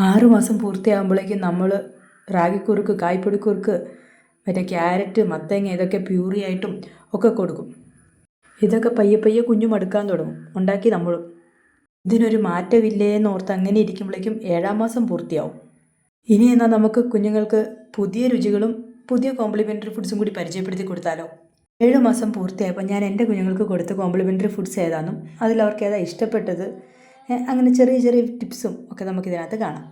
6 മാസം പൂർത്തിയാകുമ്പോഴേക്കും നമ്മൾ റാഗിക്കുറുക്ക്, കായ്പൊടിക്കുറുക്ക്, മറ്റേ ക്യാരറ്റ്, മത്തങ്ങ ഇതൊക്കെ പ്യൂറിയായിട്ടും ഒക്കെ കൊടുക്കും. ഇതൊക്കെ പയ്യെ പയ്യെ കുഞ്ഞു മടുക്കാൻ തുടങ്ങും, ഉണ്ടാക്കി നമ്മളും. ഇതിനൊരു മാറ്റമില്ലേ എന്നോർത്ത് അങ്ങനെ ഇരിക്കുമ്പോഴേക്കും 7-ാം മാസം പൂർത്തിയാവും. ഇനി എന്നാൽ നമുക്ക് കുഞ്ഞുങ്ങൾക്ക് പുതിയ രുചികളും പുതിയ കോംപ്ലിമെൻ്ററി ഫുഡ്സും കൂടി പരിചയപ്പെടുത്തി കൊടുത്താലോ? 7 മാസം പൂർത്തിയായപ്പോൾ ഞാൻ എൻ്റെ കുഞ്ഞുങ്ങൾക്ക് കൊടുത്ത കോംപ്ലിമെൻ്ററി ഫുഡ്സ് ഏതാണെന്നും അതിലവർക്ക് ഏതാ ഇഷ്ടപ്പെട്ടത്, അങ്ങനെ ചെറിയ ചെറിയ ടിപ്സും ഒക്കെ നമുക്കിതിനകത്ത് കാണാം.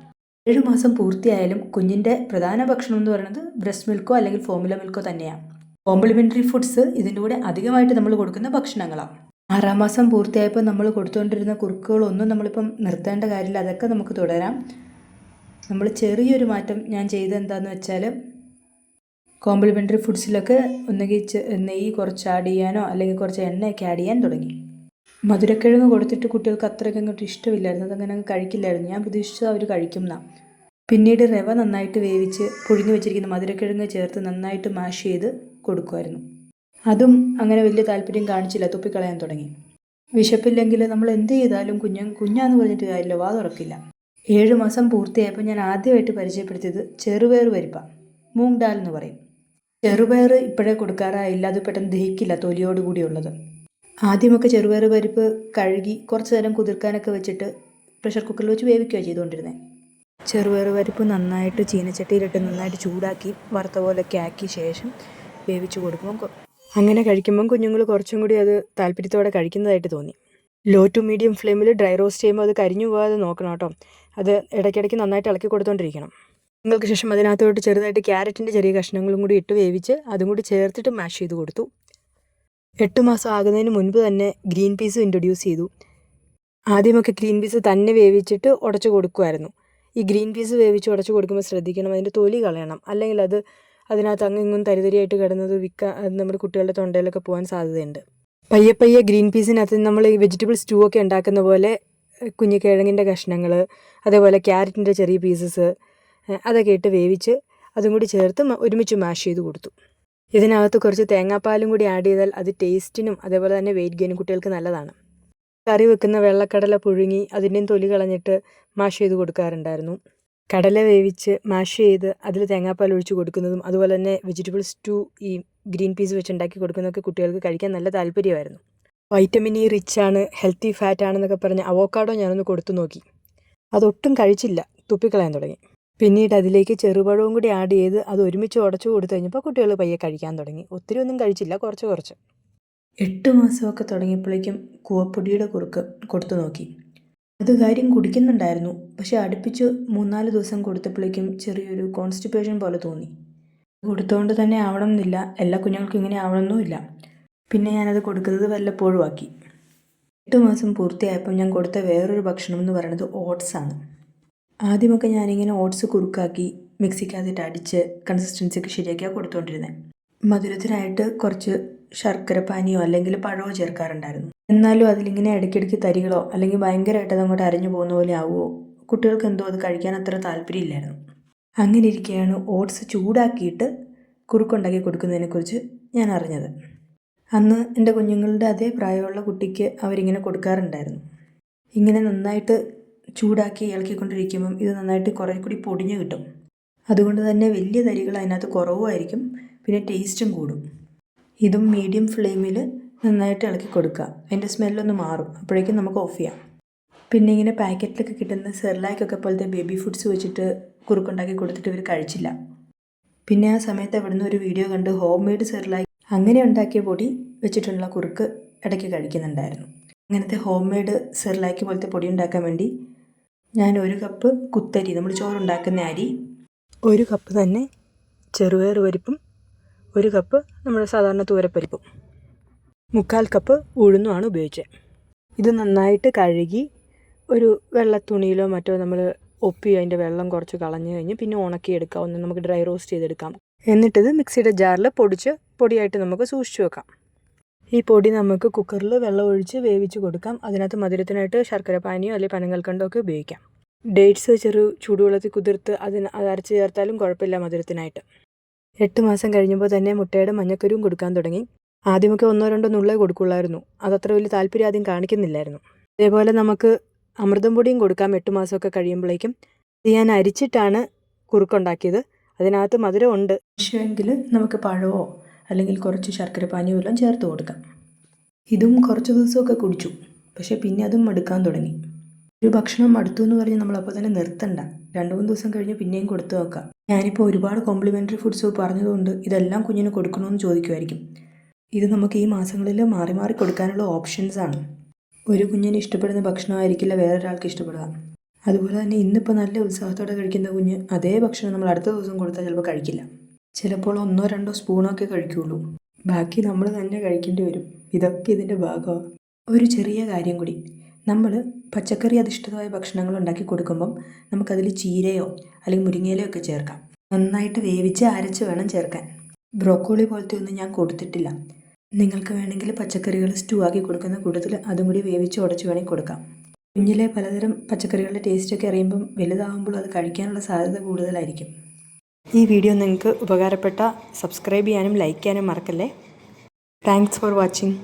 7 മാസം പൂർത്തിയായാലും കുഞ്ഞിൻ്റെ പ്രധാന ഭക്ഷണം എന്ന് പറയുന്നത് ബ്രസ്റ്റ് മിൽക്കോ അല്ലെങ്കിൽ ഫോർമുല മിൽക്കോ തന്നെയാണ്. കോംപ്ലിമെൻ്ററി ഫുഡ്സ് ഇതിൻ്റെ കൂടെ അധികമായിട്ട് നമ്മൾ കൊടുക്കുന്ന ഭക്ഷണങ്ങളാണ്. 6-ാം മാസം പൂർത്തിയായപ്പോൾ നമ്മൾ കൊടുത്തുകൊണ്ടിരുന്ന കുറുക്കുകളൊന്നും നമ്മളിപ്പം നിർത്തേണ്ട കാര്യമില്ല, അതൊക്കെ നമുക്ക് തുടരാം. നമ്മൾ ചെറിയൊരു മാറ്റം ഞാൻ ചെയ്തത് എന്താണെന്ന് വെച്ചാൽ, കോംപ്ലിമെൻ്ററി ഫുഡ്സിലൊക്കെ ഒന്നുകിൽ നെയ്യ് കുറച്ച് ആഡ് ചെയ്യാനോ അല്ലെങ്കിൽ കുറച്ച് എണ്ണയൊക്കെ ആഡ് ചെയ്യാൻ തുടങ്ങി. മധുരക്കിഴങ്ങ് കൊടുത്തിട്ട് കുട്ടികൾക്ക് അത്രയ്ക്ക് അങ്ങോട്ട് ഇഷ്ടമില്ലായിരുന്നു, അതങ്ങനെ അങ്ങ് കഴിക്കില്ലായിരുന്നു. ഞാൻ പ്രതീക്ഷിച്ചത് അവർ കഴിക്കും എന്നാണ്. പിന്നീട് റവ നന്നായിട്ട് വേവിച്ച് പുഴുങ്ങി വെച്ചിരിക്കുന്ന മധുരക്കിഴങ്ങ് ചേർത്ത് നന്നായിട്ട് മാഷ് ചെയ്ത് കൊടുക്കുമായിരുന്നു. അതും അങ്ങനെ വലിയ താല്പര്യം കാണിച്ചില്ല, തുപ്പിക്കളയാൻ തുടങ്ങി. വിശപ്പില്ലെങ്കിൽ നമ്മൾ എന്ത് ചെയ്താലും കുഞ്ഞാന്ന് പറഞ്ഞിട്ട് കാര്യമില്ല, വാ തുറക്കില്ല. 7 മാസം പൂർത്തിയായപ്പോൾ ഞാൻ ആദ്യമായിട്ട് പരിചയപ്പെടുത്തിയത് ചെറുപയർ പരിപ്പാണ്. മൂങ് ദാൽ എന്ന് പറയും. ചെറുപയർ ഇപ്പോഴേ കൊടുക്കാറായില്ല, അത് പെട്ടെന്ന് ദഹിക്കില്ല, തൊലിയോട് കൂടിയുള്ളത്. ആദ്യമൊക്കെ ചെറുപയർ പരിപ്പ് കഴുകി കുറച്ച് നേരം കുതിർക്കാനൊക്കെ വെച്ചിട്ട് പ്രഷർ കുക്കറിൽ വെച്ച് വേവിക്കുകയാണ് ചെയ്തുകൊണ്ടിരുന്നത്. ചെറുപയർ പരിപ്പ് നന്നായിട്ട് ചീനച്ചട്ടിയിലിട്ട് നന്നായിട്ട് ചൂടാക്കി വറുത്ത പോലെയൊക്കെ ആക്കിയ ശേഷം വേവിച്ച് കൊടുക്കുമ്പോൾ അങ്ങനെ കഴിക്കുമ്പം കുഞ്ഞുങ്ങൾ കുറച്ചും കൂടി അത് താല്പര്യത്തോടെ കഴിക്കുന്നതായിട്ട് തോന്നി. ലോ ടു മീഡിയം ഫ്ലെയിമിൽ ഡ്രൈ റോസ്റ്റ് ചെയ്യുമ്പോൾ അത് കരിഞ്ഞു പോകാതെ നോക്കണം കേട്ടോ. അത് ഇടയ്ക്കിടയ്ക്ക് നന്നായിട്ട് ഇളക്കി കൊടുത്തോണ്ടിരിക്കണം. നിങ്ങൾക്ക് ശേഷം അതിനകത്തോട്ട് ചെറുതായിട്ട് ക്യാരറ്റിൻ്റെ ചെറിയ കഷ്ണങ്ങളും കൂടി ഇട്ട് വേവിച്ച് അതും കൂടി ചേർത്തിട്ട് മാഷ് ചെയ്ത് കൊടുത്തു. 8 മാസം ആകുന്നതിന് മുൻപ് തന്നെ ഗ്രീൻ പീസ് ഇൻട്രൊഡ്യൂസ് ചെയ്തു. ആദ്യമൊക്കെ ഗ്രീൻ പീസ് തന്നെ വേവിച്ചിട്ട് ഉടച്ച് കൊടുക്കുമായിരുന്നു. ഈ ഗ്രീൻ പീസ് വേവിച്ച് ഉടച്ച് കൊടുക്കുമ്പോൾ ശ്രദ്ധിക്കണം, അതിൻ്റെ തൊലി കളയണം, അല്ലെങ്കിൽ അതിനകത്ത് ഇങ്ങും തരിതരിയായിട്ട് കിടന്നത് നമ്മുടെ കുട്ടികളുടെ തൊണ്ടയിലൊക്കെ പോകാൻ സാധ്യതയുണ്ട്. പയ്യെ പയ്യെ ഗ്രീൻ പീസിനകത്ത് നമ്മൾ ഈ വെജിറ്റബിൾ സ്റ്റൂ ഒക്കെ ഉണ്ടാക്കുന്ന പോലെ കുഞ്ഞു കിഴങ്ങിൻ്റെ കഷ്ണങ്ങൾ, അതേപോലെ ക്യാരറ്റിൻ്റെ ചെറിയ പീസസ് അതൊക്കെ ഇട്ട് വേവിച്ച് അതും കൂടി ചേർത്ത് ഒരുമിച്ച് മാഷ് ചെയ്ത് കൊടുത്തു. ഇതിനകത്ത് കുറച്ച് തേങ്ങാപ്പാലും കൂടി ആഡ് ചെയ്താൽ അത് ടേസ്റ്റിനും അതേപോലെ തന്നെ വെയിറ്റ് ഗെയിനും കുട്ടികൾക്ക് നല്ലതാണ്. കറി വെക്കുന്ന വെള്ളക്കടല പുഴുങ്ങി അതിൻ്റെയും തൊലി കളഞ്ഞിട്ട് മാഷ് ചെയ്ത് കൊടുക്കാറുണ്ടായിരുന്നു. കടല വേവിച്ച് മാഷ് ചെയ്ത് അതിൽ തേങ്ങാപ്പാൽ ഒഴിച്ച് കൊടുക്കുന്നതും അതുപോലെ തന്നെ വെജിറ്റബിൾ സ്റ്റൂ ഈ ഗ്രീൻ പീസ് വെച്ച് ഉണ്ടാക്കി കൊടുക്കുന്നതൊക്കെ കുട്ടികൾക്ക് കഴിക്കാൻ നല്ല താല്പര്യമായിരുന്നു. വൈറ്റമിൻ ഇ റിച്ച് ആണ്, ഹെൽത്തി ഫാറ്റ് ആണെന്നൊക്കെ പറഞ്ഞ് അവോക്കാഡോ ഞാനൊന്ന് കൊടുത്തു നോക്കി. അതൊട്ടും കഴിച്ചില്ല, തുപ്പിക്കളയാൻ തുടങ്ങി. പിന്നീട് അതിലേക്ക് ചെറുപഴവും കൂടി ആഡ് ചെയ്ത് അത് ഒരുമിച്ച് ഉടച്ചു കൊടുത്തു കഴിഞ്ഞപ്പോൾ കുട്ടികൾ പയ്യെ കഴിക്കാൻ തുടങ്ങി. ഒത്തിരി ഒന്നും കഴിച്ചില്ല, കുറച്ച്. 8 മാസമൊക്കെ തുടങ്ങിയപ്പോഴേക്കും കൂവപ്പൊടിയുടെ കുറുക്ക് കൊടുത്തു നോക്കി. അത് കാര്യം കുടിക്കുന്നുണ്ടായിരുന്നു, പക്ഷെ അടുപ്പിച്ച് 3-4 ദിവസം കൊടുത്തപ്പോഴേക്കും ചെറിയൊരു കോൺസ്റ്റിപ്പേഷൻ പോലെ തോന്നി. കൊടുത്തുകൊണ്ട് തന്നെ ആവണം എന്നില്ല, എല്ലാ കുഞ്ഞുങ്ങൾക്കും ഇങ്ങനെ ആവണമെന്നുമില്ല. പിന്നെ ഞാനത് കൊടുക്കുന്നത് വല്ലപ്പോഴും ആക്കി. 8 മാസം പൂർത്തിയായപ്പോൾ ഞാൻ കൊടുത്ത വേറൊരു ഭക്ഷണം എന്ന് പറയുന്നത് ഓട്സാണ്. ആദ്യമൊക്കെ ഞാനിങ്ങനെ ഓട്സ് കുറുക്കാക്കി മിക്സിക്കകത്തിട്ട് അടിച്ച് കൺസിസ്റ്റൻസിയൊക്കെ ശരിയാക്കിയാണ് കൊടുത്തുകൊണ്ടിരുന്നത്. മധുരത്തിനായിട്ട് കുറച്ച് ശർക്കര പാനിയോ അല്ലെങ്കിൽ പഴമോ ചേർക്കാറുണ്ടായിരുന്നു. എന്നാലും അതിലിങ്ങനെ ഇടയ്ക്കിടയ്ക്ക് തരികളോ അല്ലെങ്കിൽ ഭയങ്കരമായിട്ട് അതങ്ങോട്ട് അരഞ്ഞു പോകുന്ന പോലെ ആവുമോ, കുട്ടികൾക്ക് എന്തോ അത് കഴിക്കാൻ അത്ര താല്പര്യമില്ലായിരുന്നു. അങ്ങനെ ഇരിക്കുകയാണ് ഓട്സ് ചൂടാക്കിയിട്ട് കുറുക്കുണ്ടാക്കി കൊടുക്കുന്നതിനെക്കുറിച്ച് ഞാൻ അറിഞ്ഞത്. അന്ന് എൻ്റെ കുഞ്ഞുങ്ങളുടെ അതേ പ്രായമുള്ള കുട്ടിക്ക് അവരിങ്ങനെ കൊടുക്കാറുണ്ടായിരുന്നു. ഇങ്ങനെ നന്നായിട്ട് ചൂടാക്കി ഇളക്കിക്കൊണ്ടിരിക്കുമ്പം ഇത് നന്നായിട്ട് കുറേ കൂടി പൊടിഞ്ഞു കിട്ടും. അതുകൊണ്ട് തന്നെ വലിയ തരികൾ അതിനകത്ത് കുറവുമായിരിക്കും, പിന്നെ ടേസ്റ്റും കൂടും. ഇതും മീഡിയം ഫ്ലെയിമിൽ നന്നായിട്ട് ഇളക്കി കൊടുക്കുക. അതിൻ്റെ സ്മെല്ലൊന്ന് മാറും, അപ്പോഴേക്കും നമുക്ക് ഓഫ് ചെയ്യാം. പിന്നെ ഇങ്ങനെ പാക്കറ്റിലൊക്കെ കിട്ടുന്ന സെർലാക്കൊക്കെ പോലത്തെ ബേബി ഫുഡ്സ് വെച്ചിട്ട് കുറുക്കുണ്ടാക്കി കൊടുത്തിട്ട് ഇവർ കഴിച്ചില്ല. പിന്നെ ആ സമയത്ത് അവിടുന്ന് ഒരു വീഡിയോ കണ്ട് ഹോം മെയ്ഡ് സെർലാക്ക് അങ്ങനെ ഉണ്ടാക്കിയ പൊടി വെച്ചിട്ടുള്ള കുറുക്ക് ഇടയ്ക്ക് കഴിക്കുന്നുണ്ടായിരുന്നു. അങ്ങനത്തെ ഹോം മെയ്ഡ് സെർലാക്ക് പോലത്തെ പൊടി ഉണ്ടാക്കാൻ വേണ്ടി ഞാൻ 1 കപ്പ് കുത്തരി, നമ്മൾ ചോറുണ്ടാക്കുന്ന അരി, 1 കപ്പ് തന്നെ ചെറുപയർ പരിപ്പും 1 കപ്പ് നമ്മുടെ സാധാരണ തൂരപ്പരിപ്പും 3/4 കപ്പ് ഉഴുന്നുമാണ് ഉപയോഗിച്ചത്. ഇത് നന്നായിട്ട് കഴുകി ഒരു വെള്ള തുണിയിലോ മറ്റോ നമ്മൾ ഒപ്പി അതിൻ്റെ വെള്ളം കുറച്ച് കളഞ്ഞു കഴിഞ്ഞ് പിന്നെ ഉണക്കിയെടുക്കാം. ഒന്ന് നമുക്ക് ഡ്രൈ റോസ്റ്റ് ചെയ്തെടുക്കാം. എന്നിട്ടിത് മിക്സിയുടെ ജാറിൽ പൊടിച്ച് പൊടിയായിട്ട് നമുക്ക് സൂക്ഷിച്ച് വെക്കാം. ഈ പൊടി നമുക്ക് കുക്കറിൽ വെള്ളം ഒഴിച്ച് വേവിച്ച് കൊടുക്കാം. അതിനകത്ത് മധുരത്തിനായിട്ട് ശർക്കര പാനിയോ അല്ലെങ്കിൽ പനങ്ങൽക്കണ്ടോ ഒക്കെ ഉപയോഗിക്കാം. ഡേറ്റ്സ് ചൂടുവെള്ളത്തിൽ കുതിർത്ത് അത് അരച്ച് ചേർത്താലും കുഴപ്പമില്ല മധുരത്തിനായിട്ട്. 8 മാസം കഴിഞ്ഞപ്പോൾ തന്നെ മുട്ടയുടെ മഞ്ഞക്കരുവും കൊടുക്കാൻ തുടങ്ങി. ആദ്യമൊക്കെ 1-2 നുള്ളേ കൊടുക്കുള്ളായിരുന്നു, അതത്ര വലിയ താല്പര്യം ആദ്യം കാണിക്കുന്നില്ലായിരുന്നു. അതേപോലെ നമുക്ക് അമൃതം പൊടിയും കൊടുക്കാം 8 മാസമൊക്കെ കഴിയുമ്പോഴേക്കും. ഇത് ഞാൻ അരിച്ചിട്ടാണ് കുറുക്കുണ്ടാക്കിയത്. അതിനകത്ത് മധുരമുണ്ട്. ആവശ്യമെങ്കിൽ നമുക്ക് പഴമോ അല്ലെങ്കിൽ കുറച്ച് ശർക്കര പാനിയോ എല്ലാം ചേർത്ത് കൊടുക്കാം. ഇതും കുറച്ച് ദിവസമൊക്കെ കുടിച്ചു, പക്ഷേ പിന്നെ അതും മടുക്കാൻ തുടങ്ങി. ഒരു ഭക്ഷണം മടുത്തു എന്ന് പറഞ്ഞ് നമ്മളപ്പോൾ തന്നെ നിർത്തണ്ട. 2-3 ദിവസം കഴിഞ്ഞ് പിന്നെയും കൊടുത്തു നോക്കാം. ഞാനിപ്പോൾ ഒരുപാട് കോംപ്ലിമെൻ്ററി ഫുഡ്സ് പറഞ്ഞതുകൊണ്ട് ഇതെല്ലാം കുഞ്ഞിന് കൊടുക്കണമെന്ന് ചോദിക്കുമായിരിക്കും. ഇത് നമുക്ക് ഈ മാസങ്ങളിൽ മാറി മാറി കൊടുക്കാനുള്ള ഓപ്ഷൻസാണ്. ഒരു കുഞ്ഞിന് ഇഷ്ടപ്പെടുന്ന ഭക്ഷണമായിരിക്കില്ല വേറൊരാൾക്ക് ഇഷ്ടപ്പെടുക. അതുപോലെ തന്നെ ഇന്നിപ്പോൾ നല്ല ഉത്സാഹത്തോടെ കഴിക്കുന്ന കുഞ്ഞ് അതേ ഭക്ഷണം നമ്മൾ അടുത്ത ദിവസം കൊടുത്താൽ ചിലപ്പോൾ കഴിക്കില്ല. ചിലപ്പോൾ 1-2 സ്പൂണൊക്കെ കഴിക്കുകയുള്ളൂ. ബാക്കി നമ്മൾ തന്നെ കഴിക്കേണ്ടി വരും. ഇതൊക്കെ ഇതിൻ്റെ ഭാഗമാണ്. ഒരു ചെറിയ കാര്യം കൂടി, നമ്മൾ പച്ചക്കറി അധിഷ്ഠിതമായ ഭക്ഷണങ്ങൾ ഉണ്ടാക്കി കൊടുക്കുമ്പം നമുക്കതിൽ ചീരയോ അല്ലെങ്കിൽ മുരിങ്ങയിലയോ ഒക്കെ ചേർക്കാം. നന്നായിട്ട് വേവിച്ച് അരച്ച് വേണം ചേർക്കാൻ. ബ്രോക്കോളി പോലത്തെ ഒന്നും ഞാൻ കൊടുത്തിട്ടില്ല. നിങ്ങൾക്ക് വേണമെങ്കിൽ പച്ചക്കറികൾ സ്റ്റൂ ആക്കി കൊടുക്കുന്ന കൂട്ടത്തിൽ അതും കൂടി വേവിച്ച് ഉടച്ച് വേണമെങ്കിൽ കൊടുക്കാം. കുഞ്ഞിലെ പലതരം പച്ചക്കറികളുടെ ടേസ്റ്റൊക്കെ അറിയുമ്പം വലുതാകുമ്പോൾ അത് കഴിക്കാനുള്ള സാധ്യത കൂടുതലായിരിക്കും. ഈ വീഡിയോ നിങ്ങൾക്ക് ഉപകാരപ്പെട്ട സബ്സ്ക്രൈബ് ചെയ്യാനും ലൈക്ക് ചെയ്യാനും മറക്കല്ലേ. Thanks for watching.